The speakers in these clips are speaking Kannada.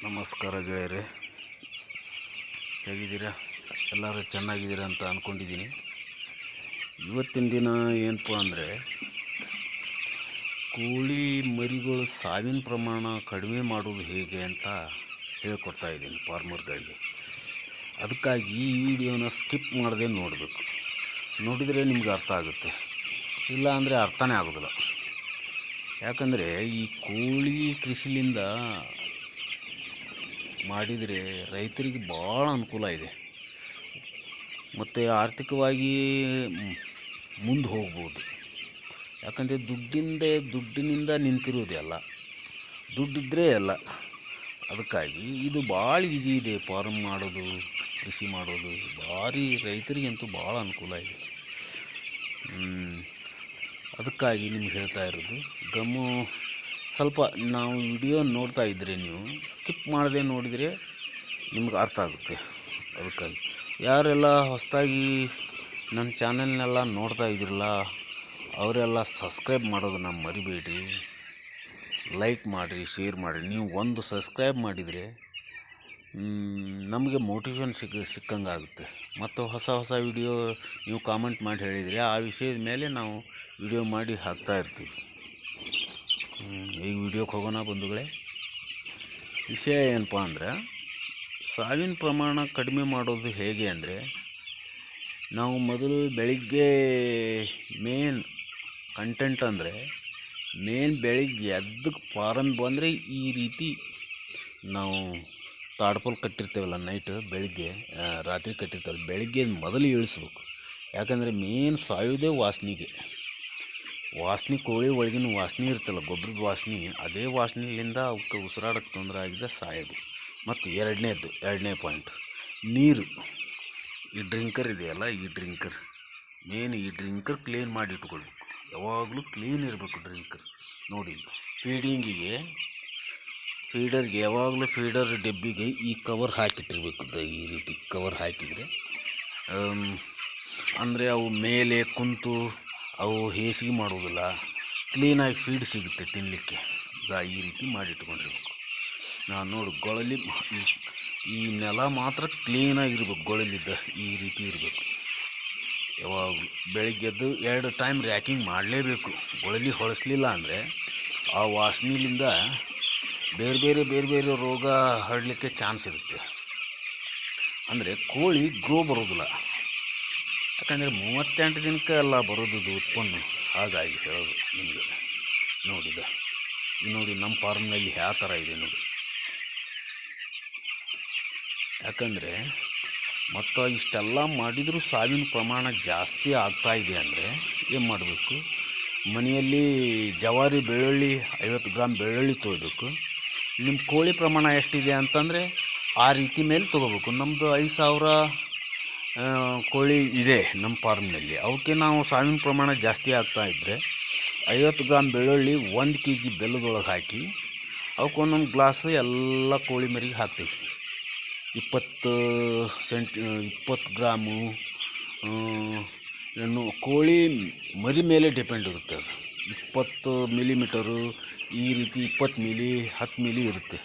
ನಮಸ್ಕಾರ ಗೆಳೆಯರೆ, ಹೇಗಿದ್ದೀರಾ? ಎಲ್ಲರೂ ಚೆನ್ನಾಗಿದ್ದೀರಾ ಅಂತ ಅಂದ್ಕೊಂಡಿದ್ದೀನಿ. ಇವತ್ತಿನ ದಿನ ಏನಪ್ಪ ಅಂದರೆ, ಕೋಳಿ ಮರಿಗಳು ಸಾವಿನ ಪ್ರಮಾಣ ಕಡಿಮೆ ಮಾಡೋದು ಹೇಗೆ ಅಂತ ಹೇಳ್ಕೊಡ್ತಾ ಇದ್ದೀನಿ ಫಾರ್ಮರ್ಗಳಿಗೆ. ಅದಕ್ಕಾಗಿ ಈ ವಿಡಿಯೋನ ಸ್ಕಿಪ್ ಮಾಡದೆ ನೋಡಬೇಕು. ನೋಡಿದರೆ ನಿಮ್ಗೆ ಅರ್ಥ ಆಗುತ್ತೆ, ಇಲ್ಲ ಅಂದರೆ ಅರ್ಥನೇ ಆಗೋದಿಲ್ಲ. ಯಾಕಂದರೆ ಈ ಕೋಳಿ ಕೃಷಿಲಿಂದ ಮಾಡಿದರೆ ರೈತರಿಗೆ ಭಾಳ ಅನುಕೂಲ ಇದೆ, ಮತ್ತು ಆರ್ಥಿಕವಾಗಿ ಮುಂದೆ ಹೋಗ್ಬೋದು. ಯಾಕಂದರೆ ದುಡ್ಡಿನಿಂದ ನಿಂತಿರೋದೇ ಅಲ್ಲ, ದುಡ್ಡಿದ್ದರೆ ಎಲ್ಲ. ಅದಕ್ಕಾಗಿ ಇದು ಭಾಳ ಈಜಿ ಇದೆ. ಫಾರ್ಮ್ ಮಾಡೋದು, ಕೃಷಿ ಮಾಡೋದು ಭಾರಿ ರೈತರಿಗಂತೂ ಭಾಳ ಅನುಕೂಲ ಇದೆ. ಅದಕ್ಕಾಗಿ ನಿಮ್ಗೆ ಹೇಳ್ತಾ ಇರೋದು, ಸ್ವಲ್ಪ ನಾವು ವಿಡಿಯೋ ನೋಡ್ತಾ ಇದ್ದರೆ ನೀವು ಸ್ಕಿಪ್ ಮಾಡದೆ ನೋಡಿದರೆ ನಿಮ್ಗೆ ಅರ್ಥ ಆಗುತ್ತೆ. ಅದಕ್ಕಾಗಿ ಯಾರೆಲ್ಲ ಹೊಸದಾಗಿ ನನ್ನ ಚಾನಲ್ನೆಲ್ಲ ನೋಡ್ತಾ ಇದ್ದಿರಲ್ಲ ಅವರೆಲ್ಲ ಸಬ್ಸ್ಕ್ರೈಬ್ ಮಾಡೋದನ್ನು ಮರಿಬೇಡ್ರಿ. ಲೈಕ್ ಮಾಡಿರಿ, ಶೇರ್ ಮಾಡಿರಿ. ನೀವು ಒಂದು ಸಬ್ಸ್ಕ್ರೈಬ್ ಮಾಡಿದರೆ ನಮಗೆ ಮೋಟಿವೇಶನ್ ಸಿಕ್ಕಂಗೆ ಆಗುತ್ತೆ. ಮತ್ತು ಹೊಸ ವಿಡಿಯೋ ನೀವು ಕಾಮೆಂಟ್ ಮಾಡಿ ಹೇಳಿದರೆ ಆ ವಿಷಯದ ಮೇಲೆ ನಾವು ವಿಡಿಯೋ ಮಾಡಿ ಹಾಕ್ತಾ ಇರ್ತೀವಿ. ಈಗ ವಿಡಿಯೋಕ್ಕೆ ಹೋಗೋಣ ಬಂಧುಗಳೇ. ವಿಷಯ ಏನಪ್ಪ ಅಂದ್ರೆ, ಸಾವಿನ ಪ್ರಮಾಣ ಕಡಿಮೆ ಮಾಡೋದು ಹೇಗೆ ಅಂದರೆ, ನಾವು ಮೊದಲು ಬೆಳಿಗ್ಗೆ ಮೇನ್ ಕಂಟೆಂಟ್ ಅಂದರೆ ಬೆಳಿಗ್ಗೆ ಎದ್ದಕ್ಕೆ ಫಾರಮ್ ಬಂದರೆ ಈ ರೀತಿ ನಾವು ತಾಡ್ಪಲ್ ಕಟ್ಟಿರ್ತೇವಲ್ಲ, ಬೆಳಿಗ್ಗೆ ರಾತ್ರಿ ಕಟ್ಟಿರ್ತೇವಲ್ಲ, ಬೆಳಿಗ್ಗೆ ಮೊದಲು ಇಳಿಸ್ಬೇಕು. ಯಾಕಂದರೆ ಮೇನ್ ಸಾಯೋದೇ ವಾಸನೆ ಕೋಳಿ ಒಳಗಿನ ವಾಸನೆ ಇರ್ತಲ್ಲ, ಗೊಬ್ಬರದ ವಾಸನೆ, ಅದೇ ವಾಸನೆಯಿಂದ ಅವಕ್ಕೆ ಉಸಿರಾಡಕ್ಕೆ ತೊಂದರೆ ಆಗಿದೆ ಸಾಯೋದು. ಮತ್ತು ಎರಡನೇ ಪಾಯಿಂಟ್, ನೀರು. ಈ ಡ್ರಿಂಕರ್ ಇದೆಯಲ್ಲ, ಈ ಡ್ರಿಂಕರ್ ಕ್ಲೀನ್ ಮಾಡಿ ಇಟ್ಕೊಳ್ಬೇಕು. ಯಾವಾಗಲೂ ಕ್ಲೀನ್ ಇರಬೇಕು ಡ್ರಿಂಕರ್. ನೋಡಿ, ಫೀಡರ್ಗೆ ಯಾವಾಗಲೂ ಫೀಡರ್ ಡಬ್ಬಿಗೆ ಈ ಕವರ್ ಹಾಕಿಟ್ಟಿರ್ಬೇಕು. ಈ ರೀತಿ ಕವರ್ ಹಾಕಿದರೆ ಅಂದರೆ ಅವು ಮೇಲೆ ಕುಂತು ಅವು ಹೇಸಿಗೆ ಮಾಡೋದಿಲ್ಲ, ಕ್ಲೀನಾಗಿ ಫೀಡ್ ಸಿಗುತ್ತೆ ತಿನ್ನಲಿಕ್ಕೆ. ಈ ರೀತಿ ಮಾಡಿಟ್ಕೊಂಡಿರ್ಬೇಕು. ನಾನು ನೋಡಿ, ಗೊಳಲಿ ಈ ನೆಲ ಮಾತ್ರ ಕ್ಲೀನಾಗಿರ್ಬೇಕು. ಗೊಳಲಿದ್ದ ಈ ರೀತಿ ಇರಬೇಕು. ಯಾವಾಗಲೂ ಬೆಳಿಗ್ಗೆ ಎದ್ದು 2 ಟೈಮ್ ರ್ಯಾಕಿಂಗ್ ಮಾಡಲೇಬೇಕು. ಗೊಳಲಿ ಹೊಳಿಸ್ಲಿಲ್ಲ ಅಂದರೆ ಆ ವಾಸನೆಯಿಂದ ಬೇರೆ ಬೇರೆ ರೋಗ ಹರಡಲಿಕ್ಕೆ ಚಾನ್ಸ್ ಇರುತ್ತೆ. ಅಂದರೆ ಕೋಳಿ ಗ್ರೋ ಬರೋದಿಲ್ಲ. ಯಾಕಂದರೆ 38 ದಿನಕ್ಕೆ ಎಲ್ಲ ಬರೋದು ಉತ್ಪನ್ನ. ಹಾಗಾಗಿ ಹೇಳೋದು ನಿಮಗೆ. ನೋಡಿ ನಮ್ಮ ಫಾರ್ಮ್ನಲ್ಲಿ ಯಾವ ಥರ ಇದೆ ನೋಡಿ. ಯಾಕಂದರೆ ಮತ್ತು ಇಷ್ಟೆಲ್ಲ ಮಾಡಿದರೂ ಸಾವಿನ ಪ್ರಮಾಣ ಜಾಸ್ತಿ ಆಗ್ತಾ ಇದೆ ಅಂದರೆ ಏನು ಮಾಡಬೇಕು? ಮನೆಯಲ್ಲಿ ಜವಾರಿ ಬೆಳ್ಳುಳ್ಳಿ 50 ಗ್ರಾಮ್ ಬೆಳ್ಳುಳ್ಳಿ ತೊಗೋಬೇಕು. ನಿಮ್ಮ ಕೋಳಿ ಪ್ರಮಾಣ ಎಷ್ಟಿದೆ ಅಂತಂದರೆ ಆ ರೀತಿ ಮೇಲೆ ತೊಗೋಬೇಕು. ನಮ್ಮದು 5,000 ಕೋಳಿ ಇದೆ ನಮ್ಮ ಫಾರ್ಮ್ನಲ್ಲಿ. ಅವಕ್ಕೆ ನಾವು ಸಾವಿನ ಪ್ರಮಾಣ ಜಾಸ್ತಿ ಆಗ್ತಾಯಿದ್ರೆ 50 ಗ್ರಾಮ್ ಬೆಳ್ಳುಳ್ಳಿ 1 kg ಬೆಲ್ಲದೊಳಗೆ ಹಾಕಿ ಅವಕ್ಕೆ ಒಂದೊಂದು ಗ್ಲಾಸ್ ಎಲ್ಲ ಕೋಳಿ ಮರಿಗೆ ಹಾಕ್ತೀವಿ. 20 ಗ್ರಾಮು ಕೋಳಿ ಮರಿ ಮೇಲೆ ಡಿಪೆಂಡ್ ಇರುತ್ತೆ. ಅದು 20 ಮಿಲಿಮೀಟರು, ಈ ರೀತಿ 20 ಮಿಲಿ, 10 ಮಿಲಿ ಇರುತ್ತೆ.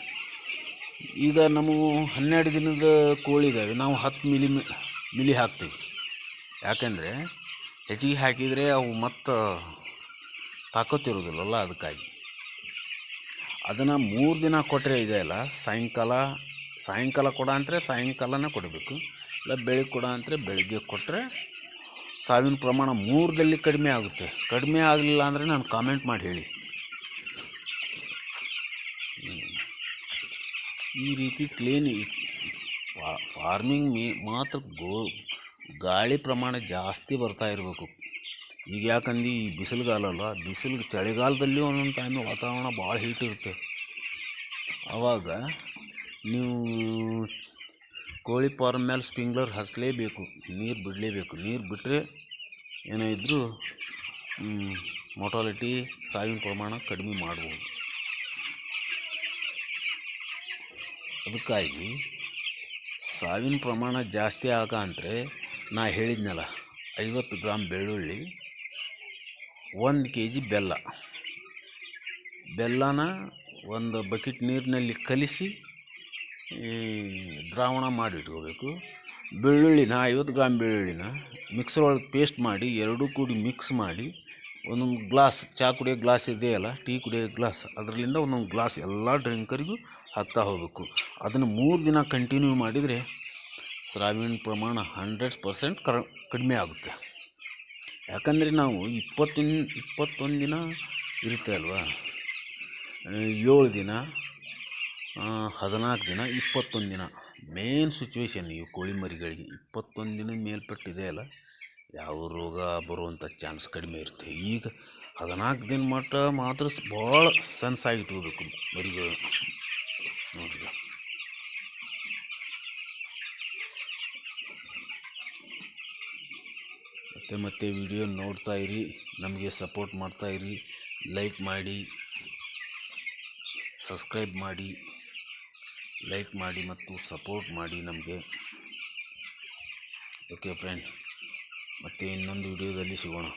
ಈಗ ನಾವು 12 ದಿನದ ಕೋಳಿ ಇದ್ದಾವೆ, ನಾವು 10 ಮಿಲಿ ಹಾಕ್ತೀವಿ. ಯಾಕೆಂದರೆ ಹೆಚ್ಚಿಗೆ ಹಾಕಿದರೆ ಅವು ಮತ್ತು ತಾಕತ್ತಿರೋದಿಲ್ಲಲ್ಲ. ಅದಕ್ಕಾಗಿ ಅದನ್ನು 3 ದಿನ ಕೊಟ್ಟರೆ ಇದೆಯಲ್ಲ, ಸಾಯಂಕಾಲ ಕೊಡ ಅಂದರೆ ಸಾಯಂಕಾಲನೇ ಕೊಡಬೇಕು, ಇಲ್ಲ ಬೆಳಿಗ್ಗೆ ಕೊಡ ಅಂದರೆ ಬೆಳಿಗ್ಗೆ ಕೊಟ್ಟರೆ ಸಾವಿನ ಪ್ರಮಾಣ 3ರಲ್ಲಿ ಕಡಿಮೆ ಆಗುತ್ತೆ. ಕಡಿಮೆ ಆಗಲಿಲ್ಲ ಅಂದರೆ ನಾನು ಕಾಮೆಂಟ್ ಮಾಡಿ ಹೇಳಿ. ಈ ರೀತಿ ಕ್ಲೀನ್ ಫಾರ್ಮಿಂಗ್ ಮಾತ್ರ ಗಾಳಿ ಪ್ರಮಾಣ ಜಾಸ್ತಿ ಬರ್ತಾ ಇರಬೇಕು. ಈಗ ಯಾಕಂದು ಈ ಬಿಸಿಲುಗಾಲಲ್ಲ, ಚಳಿಗಾಲದಲ್ಲಿ ಒಂದೊಂದು ಟೈಮ್ ವಾತಾವರಣ ಭಾಳ ಹೀಟ್ ಇರುತ್ತೆ. ಆವಾಗ ನೀವು ಕೋಳಿ ಫಾರ್ಮ್ ಮೇಲೆ ಸ್ಪ್ರಿಂಕ್ಲರ್ ಹಚ್ಚಲೇಬೇಕು, ನೀರು ಬಿಡಲೇಬೇಕು. ನೀರು ಬಿಟ್ಟರೆ ಏನೋ ಇದ್ದರೂ ಮೊಟಾಲಿಟಿ, ಸಾವಿನ ಪ್ರಮಾಣ ಕಡಿಮೆ ಮಾಡ್ಬೋದು. ಅದಕ್ಕಾಗಿ ಸಾವಿನ ಪ್ರಮಾಣ ಜಾಸ್ತಿ ಅಂದರೆ ನಾ ಹೇಳಿದ್ನಲ್ಲ, 50 ಗ್ರಾಮ್ ಬೆಳ್ಳುಳ್ಳಿ, 1 kg ಬೆಲ್ಲನ ಒಂದು ಬಕೆಟ್ ನೀರಿನಲ್ಲಿ ಕಲಿಸಿ ಈ ದ್ರಾವಣ ಮಾಡಿ ಇಟ್ಕೋಬೇಕು. ಬೆಳ್ಳುಳ್ಳಿನ 50 ಗ್ರಾಮ್ ಬೆಳ್ಳುಳ್ಳಿನ ಮಿಕ್ಸರ್ ಒಳಗೆ ಪೇಸ್ಟ್ ಮಾಡಿ ಎರಡೂ ಕೂಡಿ ಮಿಕ್ಸ್ ಮಾಡಿ ಒಂದೊಂದು ಗ್ಲಾಸ್ ಚಹಾ ಕುಡಿಯೋ ಗ್ಲಾಸ್ ಇದೆಯಲ್ಲ, ಟೀ ಕುಡಿಯೋ ಗ್ಲಾಸ್, ಅದರಲ್ಲಿಂದ ಒಂದೊಂದು ಗ್ಲಾಸ್ ಎಲ್ಲ ಡ್ರಿಂಕರಿಗೂ ಹಾಕ್ತಾ ಹೋಗಬೇಕು. ಅದನ್ನು 3 ದಿನ ಕಂಟಿನ್ಯೂ ಮಾಡಿದರೆ ಸ್ರಾವಿನ ಪ್ರಮಾಣ 100% ಕಡಿಮೆ ಆಗುತ್ತೆ. ಯಾಕಂದರೆ ನಾವು 21 ದಿನ ಇರುತ್ತೆ ಅಲ್ವಾ, 7 ದಿನ, 14 ದಿನ, 21 ದಿನ ಮೇನ್ ಸಿಚುವೇಶನ್. ಈ ಕೋಳಿ ಮರಿಗಳಿಗೆ 21 ದಿನ ಮೇಲ್ಪಟ್ಟಿದೆ ಅಲ್ಲ, ಯಾವ ರೋಗ ಬರುವಂಥ ಚಾನ್ಸ್ ಕಡಿಮೆ ಇರುತ್ತೆ. ಈಗ 14 ದಿನ ಮಟ್ಟ ಮಾತ್ರ ಭಾಳ ಸೆನ್ಸಾಗಿ ಇಟ್ಕೋಬೇಕು ಮರಿಗಳು ನೋಡ್ರಿ. ಮತ್ತೆ ವಿಡಿಯೋ ನೋಡ್ತಾ ಇರಿ, ನಮಗೆ ಸಪೋರ್ಟ್ ಮಾಡ್ತಾಯಿರಿ. ಲೈಕ್ ಮಾಡಿ, ಸಬ್ಸ್ಕ್ರೈಬ್ ಮಾಡಿ, ಲೈಕ್ ಮಾಡಿ ಮತ್ತು ಸಪೋರ್ಟ್ ಮಾಡಿ ನಮಗೆ. ಓಕೆ ಫ್ರೆಂಡ್, ಮತ್ತೆ ಇನ್ನೊಂದು ವಿಡಿಯೋದಲ್ಲಿ ಸಿಗೋಣ.